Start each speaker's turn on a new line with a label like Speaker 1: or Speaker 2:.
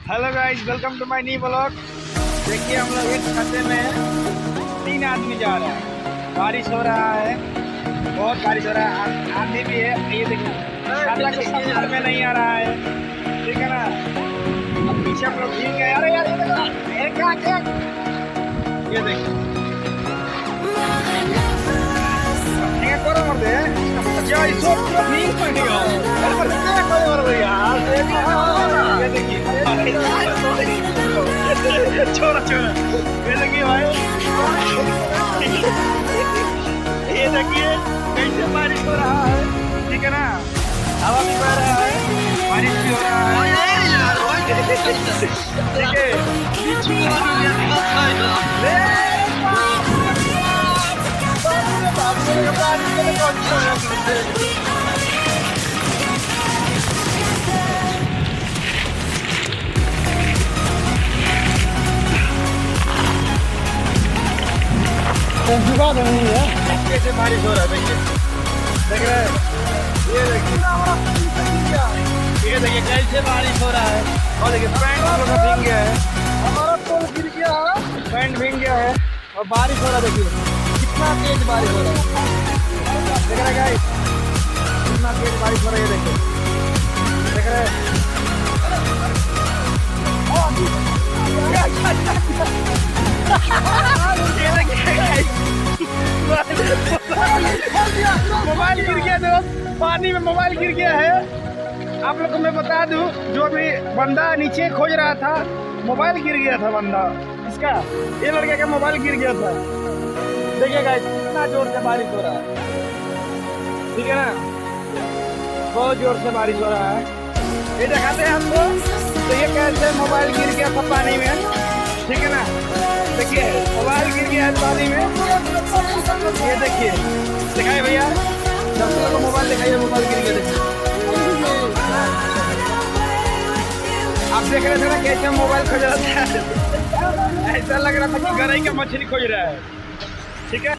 Speaker 1: Hello guys, welcome to my new blog. देखिए हम लोग एक खाते में 3 आदमी जा रहे हैं। बारिश हो रहा है, बहुत बारिश हो रहा है, आंधी भी है। ये देखिए छाता को समझ में नहीं आ रहा है, ठीक है ना। अब पीछे हम लोग भीग गए। अरे यार ये देखो, क्या ये देखिए करो मर दे क्या इसो भीग पड़ी हो। अरे मर क्या करो मर दे यार, ये देखिए छोड़ा छोड़ा, ये देखिए भाई, ये देखिए कैसे बारिश हो रहा है, ठीक है ना। हवा भी बह रहा है, बारिश भी हो रहा है, ठीक है। कैसे बारिश हो रहा है, देखिए देख रहे हैं, ये देखिए कैसे बारिश हो रहा है। और देखिए पैंट हम लोग का भीग गया है, हमारा पुल गिर गया है, पैंट भीग गया है और बारिश हो रहा है। देखिए कितना तेज बारिश हो रहा है, देख रहे गाइस, कितना तेज बारिश हो रही है। देखिए देख रहे हैं, मोबाइल गिर गया दोस्त, पानी में मोबाइल गिर गया है। आप लोग को मैं बता दूं, जो भी बंदा नीचे खोज रहा था, मोबाइल गिर गया था बंदा इसका, ये लड़के का मोबाइल गिर गया था। देखिए गाइस कितना जोर से बारिश हो रहा है, ठीक है ना, बहुत जोर से बारिश हो रहा है। ये दिखाते हैं हमको, तो ये कैसे मोबाइल गिर गया था पानी में, ठीक है ना। देखिए मोबाइल गिर गया है पानी में, ये देखिए, दिखाए भैया, सबसे को मोबाइल दिखाइए, मोबाइल गिर गया। देखिए आप देख रहे थे ना कैसे मोबाइल खोज रहा था, ऐसा लग रहा था कि गरई का मछली खोज रहा है, ठीक है।